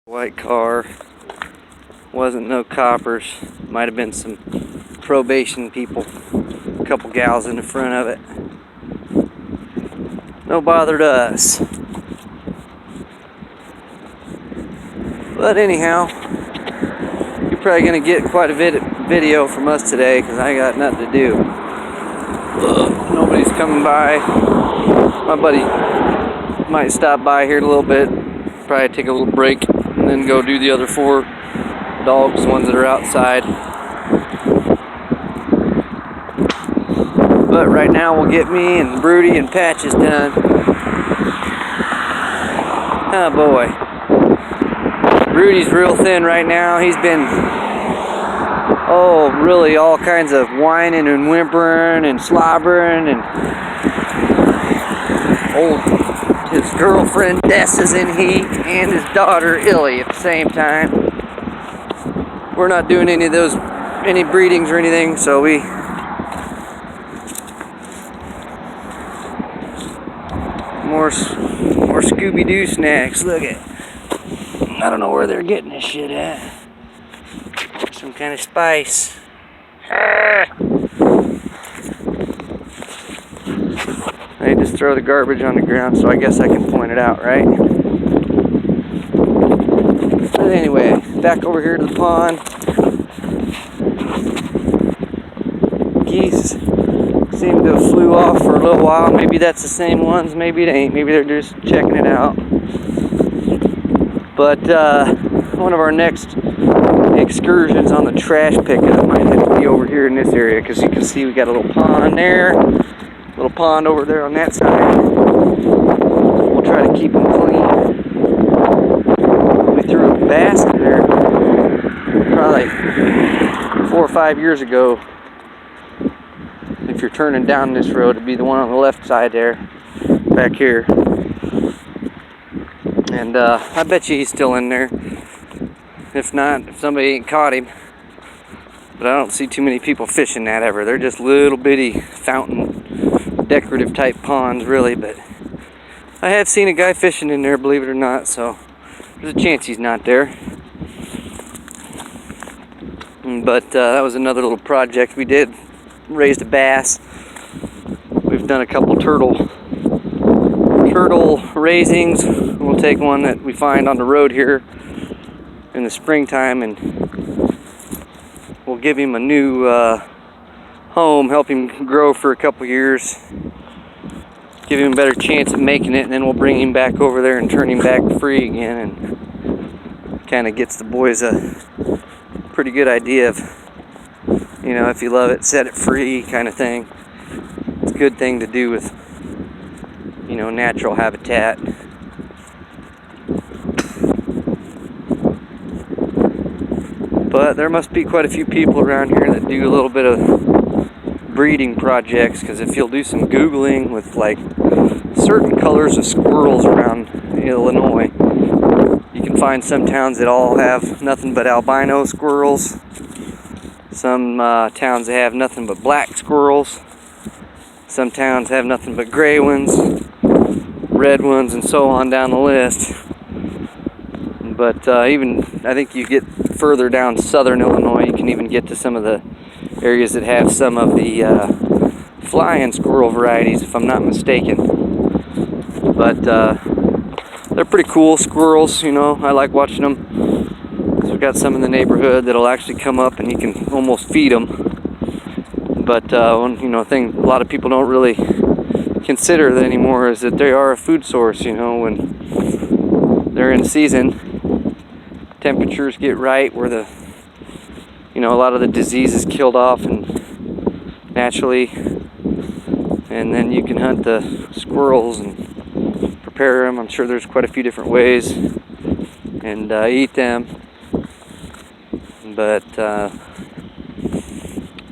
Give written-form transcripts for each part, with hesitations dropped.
White car. Wasn't no coppers. Might have been some probation people. A couple gals in the front of it. No bother to us. But anyhow, you're probably gonna get quite a video from us today because I got nothing to do. Nobody's coming by. My buddy might stop by here in a little bit. Probably take a little break and then go do the other 4 dogs, the ones that are outside. But right now we'll get me and Broody and Patches done. Oh boy. Broody's real thin right now. He's been, really all kinds of whining and whimpering and slobbering, and his girlfriend Des is in heat and his daughter Illy at the same time. We're not doing any breedings or anything, so more Scooby-Doo snacks. Look at, I don't know where they're getting this shit at. Some kind of spice. They just throw the garbage on the ground, so I guess I can point it out, right? But anyway, back over here to the pond. Geese seem to have flew off for a little while. Maybe that's the same ones, maybe it ain't. Maybe they're just checking it out. But one of our next excursions on the trash pickup might have to be over here in this area, because you can see we got a little pond there, a little pond over there on that side. We'll try to keep them clean. We threw a bass in there probably 4 or 5 years ago. If you're turning down this road, it'd be the one on the left side there, back here. And I bet you he's still in there. If not, if somebody ain't caught him. But I don't see too many people fishing that ever. They're just little bitty fountain, decorative type ponds, really. But I have seen a guy fishing in there, believe it or not. So there's a chance he's not there. But that was another little project we did. Raised a bass. We've done a couple turtle raisings. We'll take one that we find on the road here in the springtime, and we'll give him a new home, help him grow for a couple years, give him a better chance at making it, and then we'll bring him back over there and turn him back free again, and kind of gets the boys a pretty good idea of, if you love it, set it free kind of thing. It's a good thing to do with, natural habitat. But there must be quite a few people around here that do a little bit of breeding projects, because if you'll do some Googling with like certain colors of squirrels around Illinois, you can find some towns that all have nothing but albino squirrels. Some towns that have nothing but black squirrels. Some towns have nothing but gray ones, red ones, and so on down the list. But even, I think you get further down southern Illinois, you can even get to some of the areas that have some of the flying squirrel varieties, if I'm not mistaken. But they're pretty cool squirrels, I like watching them. So we've got some in the neighborhood that'll actually come up and you can almost feed them. But thing a lot of people don't really consider that anymore is that they are a food source, when they're in season. Temperatures get right where a lot of the disease is killed off and naturally, and then you can hunt the squirrels and prepare them. I'm sure there's quite a few different ways, and eat them. But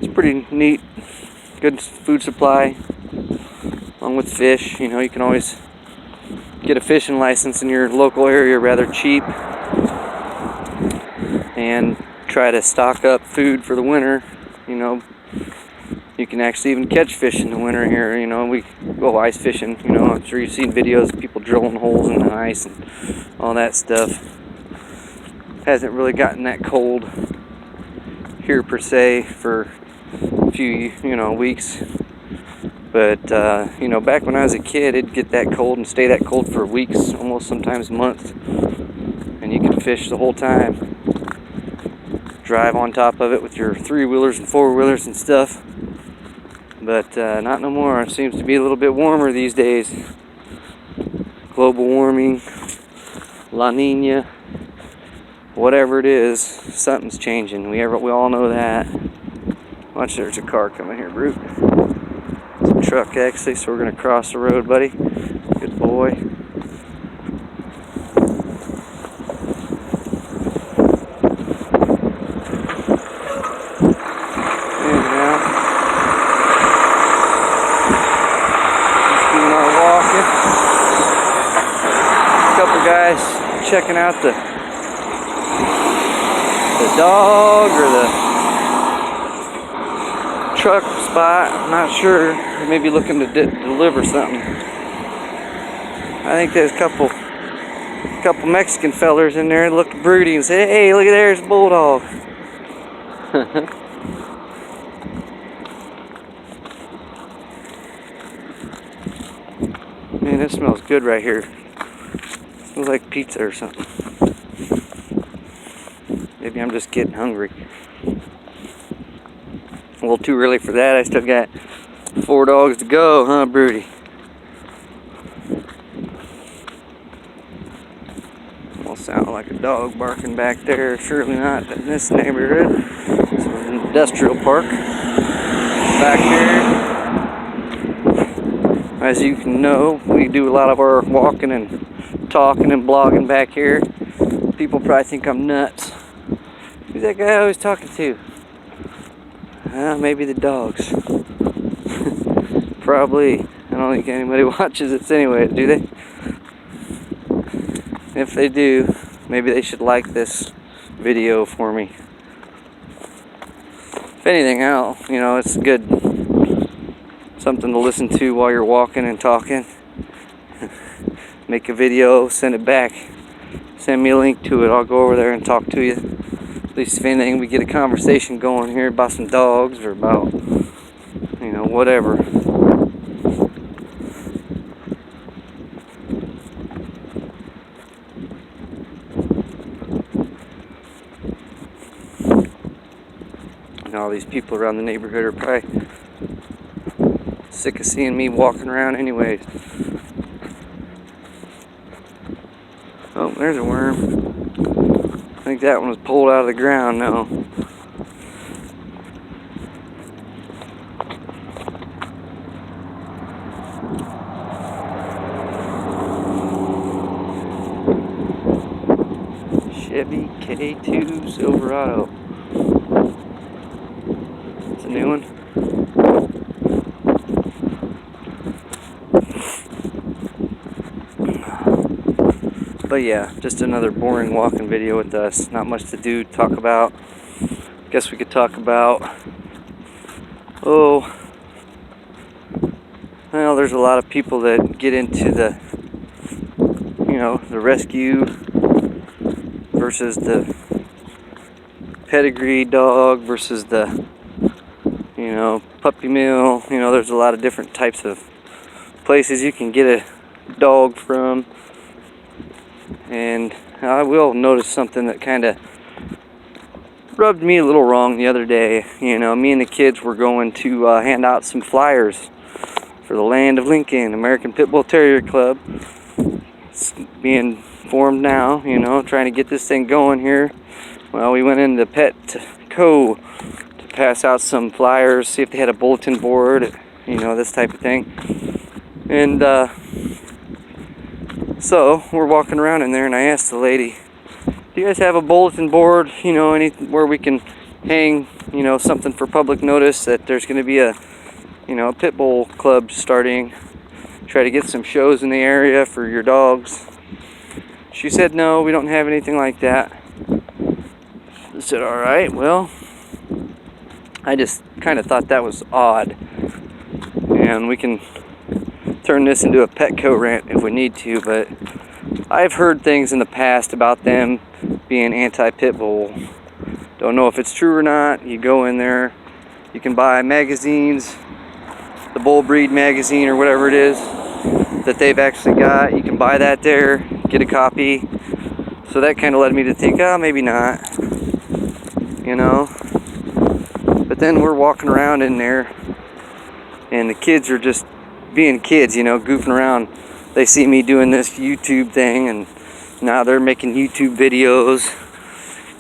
it's pretty neat, good food supply, along with fish. You can always get a fishing license in your local area rather cheap, and try to stock up food for the winter. You can actually even catch fish in the winter here. We go ice fishing. I'm sure you've seen videos of people drilling holes in the ice and all that stuff. Hasn't really gotten that cold here per se for a few, weeks. But, back when I was a kid, it'd get that cold and stay that cold for weeks, almost sometimes months. And you could fish the whole time. Drive on top of it with your 3-wheelers and 4-wheelers and stuff. But not no more. It seems to be a little bit warmer these days. Global warming, La Nina, whatever it is, something's changing. We all know that. Watch, there's a car coming here, Brute. It's a truck, actually, so we're going to cross the road, buddy. Good boy. And now, just doing our walking. A couple guys checking out the dog or the truck spot. I'm not sure. They may be looking to deliver something. I think there's a couple Mexican fellers in there look broody and say, "Hey, look at there's a bulldog." Man, this smells good right here. It smells like pizza or something. Maybe I'm just getting hungry. A little too early for that. I still got 4 dogs to go, huh, Broody? Almost sound like a dog barking back there. Surely not in this neighborhood. It's an industrial park back here. As you can know, we do a lot of our walking and talking and blogging back here. People probably think I'm nuts. Who's that guy I was talking to? Maybe the dogs. Probably. I don't think anybody watches this anyway, do they? If they do, maybe they should like this video for me. If anything else, it's good. Something to listen to while you're walking and talking. Make a video, send it back. Send me a link to it. I'll go over there and talk to you. At least if anything, we get a conversation going here about some dogs or about, whatever. And all these people around the neighborhood are probably sick of seeing me walking around anyways. Oh, there's a worm. I think that one was pulled out of the ground now. Chevy K2 Silverado. It's a new one. But yeah, just another boring walking video with us. Not much to do, talk about. Guess we could talk about, well, there's a lot of people that get into the rescue versus the pedigree dog versus the, puppy mill. There's a lot of different types of places you can get a dog from. And I will notice something that kind of rubbed me a little wrong the other day. Me and the kids were going to hand out some flyers for the Land of Lincoln American Pit Bull Terrier Club. It's being formed now, trying to get this thing going here. Well, we went into Petco to pass out some flyers, see if they had a bulletin board, this type of thing. And so we're walking around in there, and I asked the lady, "Do you guys have a bulletin board? Where we can hang, something for public notice that there's going to be a pit bull club starting? Try to get some shows in the area for your dogs." She said, "No, we don't have anything like that." I said, "All right, well," I just kind of thought that was odd, and we can turn this into a Petco rant if we need to, but I've heard things in the past about them being anti-pit bull. Don't know if it's true or not. You go in there, you can buy magazines, the Bull Breed magazine or whatever it is that they've actually got. You can buy that there, get a copy. So that kind of led me to think, oh, maybe not, you know. But then we're walking around in there, and the kids are just being kids, you know, goofing around. They see me doing this YouTube thing, and now they're making YouTube videos.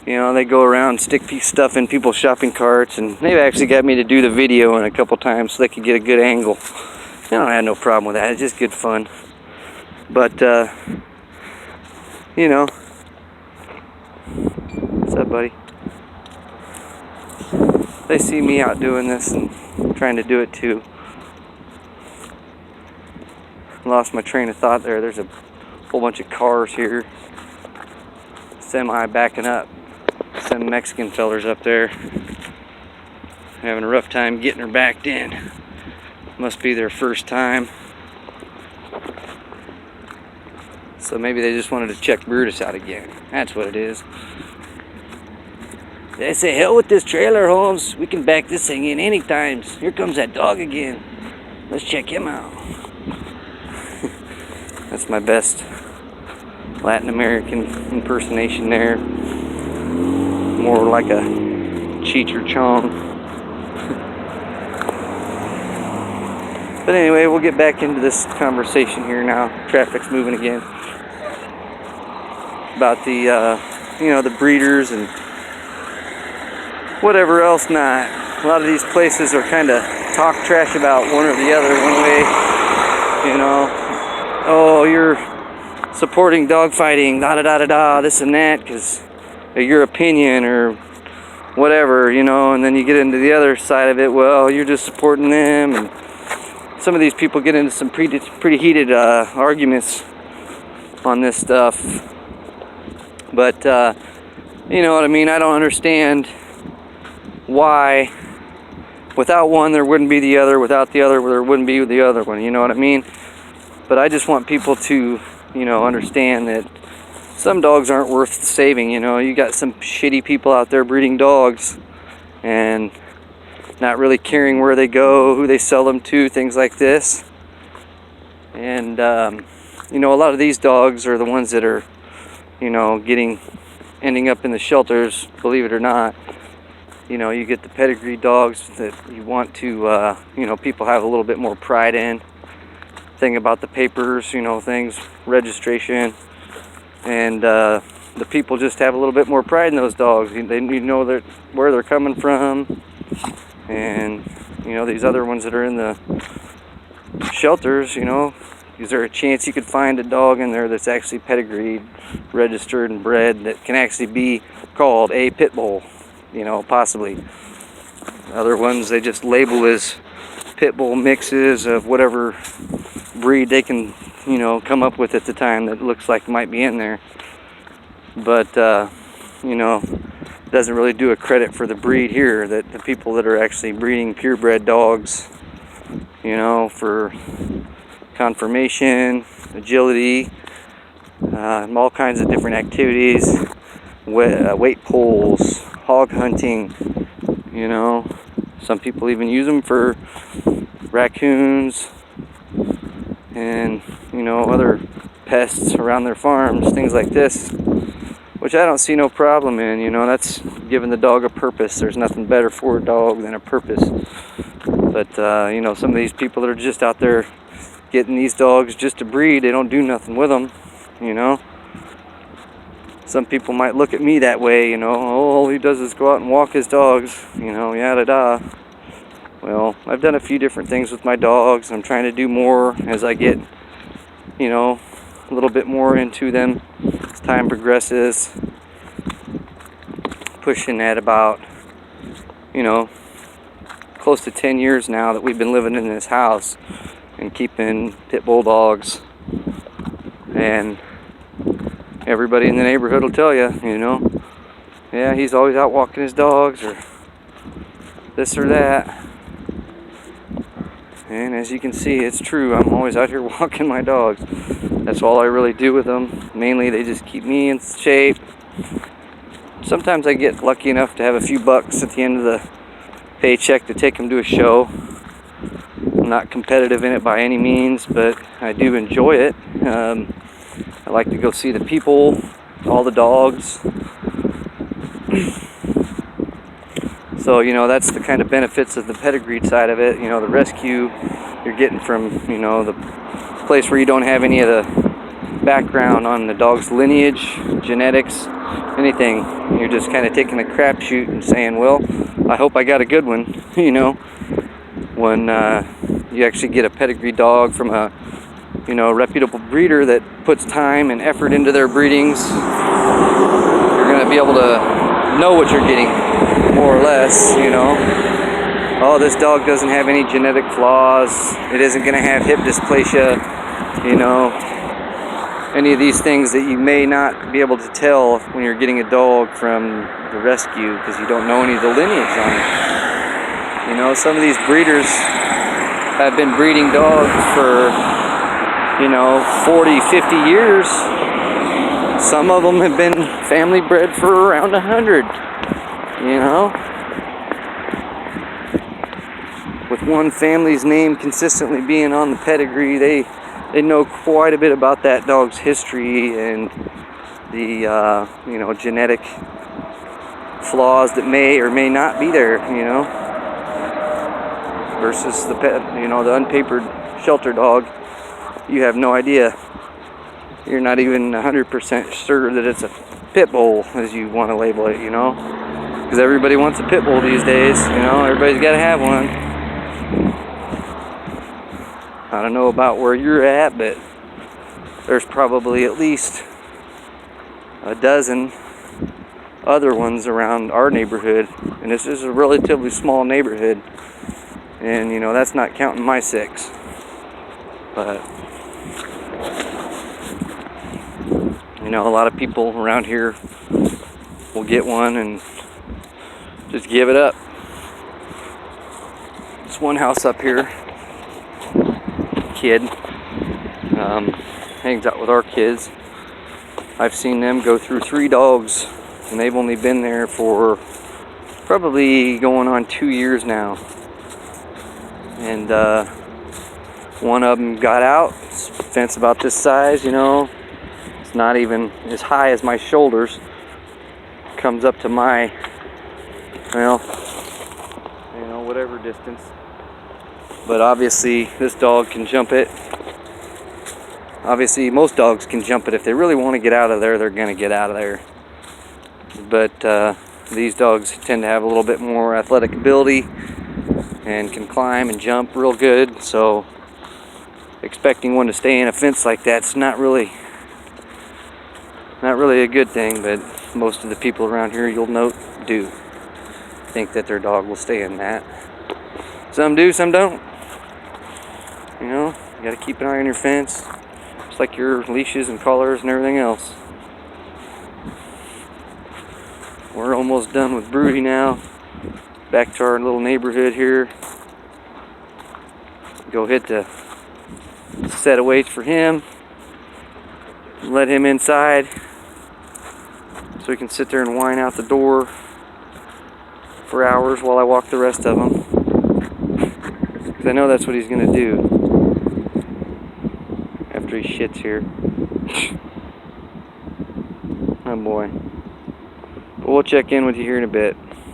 You know, they go around, stick stuff in people's shopping carts, and they've actually got me to do the video in a couple times so they could get a good angle. I don't have no problem with that. It's just good fun. But, you know. What's up, buddy? They see me out doing this and trying to do it too. Lost my train of thought there. There's a whole bunch of cars here. Semi backing up. Some Mexican fellers up there having a rough time getting her backed in. Must be their first time. So maybe they just wanted to check Brutus out again. That's what it is. They say, hell with this trailer, Holmes. We can back this thing in anytime. Here comes that dog again. Let's check him out. That's my best Latin American impersonation there. More like a Cheech or Chong. But anyway, we'll get back into this conversation here now. Traffic's moving again. About the, you know, the breeders and whatever else not. A lot of these places are kind of talk trash about one or the other one way. You know, oh, you're supporting dogfighting, da-da-da-da-da, this and that, because your opinion or whatever, you know. And then you get into the other side of it, well, you're just supporting them. And some of these people get into some pretty heated arguments on this stuff. But you know what I mean. I don't understand why without one there wouldn't be the other, without the other there wouldn't be the other one, you know what I mean. But I just want people to, you know, understand that some dogs aren't worth saving. You know, you got some shitty people out there breeding dogs and not really caring where they go, who they sell them to, things like this. And you know, a lot of these dogs are the ones that are, you know, ending up in the shelters, believe it or not. You know, you get the pedigree dogs that you want to, you know, people have a little bit more pride in. Thing about the papers, you know, things, registration, and the people just have a little bit more pride in those dogs. They know where they're coming from, and you know, these other ones that are in the shelters, you know, is there a chance you could find a dog in there that's actually pedigreed, registered, and bred that can actually be called a pit bull? You know, possibly. Other ones they just label as pit bull mixes of whatever breed they can, you know, come up with at the time that looks like might be in there. But you know, doesn't really do a credit for the breed here, that the people that are actually breeding purebred dogs, you know, for conformation, agility, all kinds of different activities, weight pulls, hog hunting, you know. Some people even use them for raccoons and, you know, other pests around their farms, things like this, which I don't see no problem in. You know, that's giving the dog a purpose. There's nothing better for a dog than a purpose. But you know, some of these people that are just out there getting these dogs just to breed, they don't do nothing with them, you know. Some people might look at me that way, you know, oh, all he does is go out and walk his dogs, you know, yada da. Well, I've done a few different things with my dogs. I'm trying to do more as I get, you know, a little bit more into them as time progresses. Pushing at about, you know, close to 10 years now that we've been living in this house and keeping pit bull dogs. And everybody in the neighborhood will tell you, you know, yeah, he's always out walking his dogs or this or that. And as you can see, it's true. I'm always out here walking my dogs. That's all I really do with them. Mainly they just keep me in shape sometimes I get lucky enough to have a few bucks at the end of the paycheck to take them to a show. I'm not competitive in it by any means, but I do enjoy it. I like to go see the people, all the dogs. So, you know, that's the kind of benefits of the pedigreed side of it. You know, the rescue you're getting from, you know, the place where you don't have any of the background on the dog's lineage, genetics, anything. You're just kind of taking a crapshoot and saying, well, I hope I got a good one. You know, when you actually get a pedigree dog from a, you know, reputable breeder that puts time and effort into their breedings, you're going to be able to know what you're getting, more or less, you know. Oh, this dog doesn't have any genetic flaws. It isn't going to have hip dysplasia, you know. Any of these things that you may not be able to tell when you're getting a dog from the rescue because you don't know any of the lineage on it. You know, some of these breeders have been breeding dogs for, you know, 40, 50 years. Some of them have been family bred for around 100, you know. With one family's name consistently being on the pedigree, they know quite a bit about that dog's history and the, you know, genetic flaws that may or may not be there, you know, versus the you know, the unpapered shelter dog. You have no idea. You're not even 100% sure that it's a pit bull, as you want to label it, you know, because everybody wants a pit bull these days, you know, everybody's got to have one. I don't know about where you're at, but there's probably at least a dozen other ones around our neighborhood, and this is a relatively small neighborhood, and you know, that's not counting my 6. But you know, a lot of people around here will get one and just give it up. This one house up here, kid hangs out with our kids. I've seen them go through 3 dogs, and they've only been there for probably going on 2 years now. And one of them got out. It's a fence about this size, you know. It's not even as high as my shoulders. Comes up to my, well, you know, whatever distance. But obviously this dog can jump it. Obviously most dogs can jump it. If they really want to get out of there, they're going to get out of there. But these dogs tend to have a little bit more athletic ability and can climb and jump real good. So expecting one to stay in a fence like that's not really a good thing. But most of the people around here, you'll note, do think that their dog will stay in that. Some do, some don't. You know, you got to keep an eye on your fence, just like your leashes and collars and everything else. We're almost done with Broody now. Back to our little neighborhood here. Go hit the set of weights for him. Let him inside so he can sit there and whine out the door for hours while I walk the rest of them. Because I know that's what he's going to do after he shits here. Oh boy. But we'll check in with you here in a bit.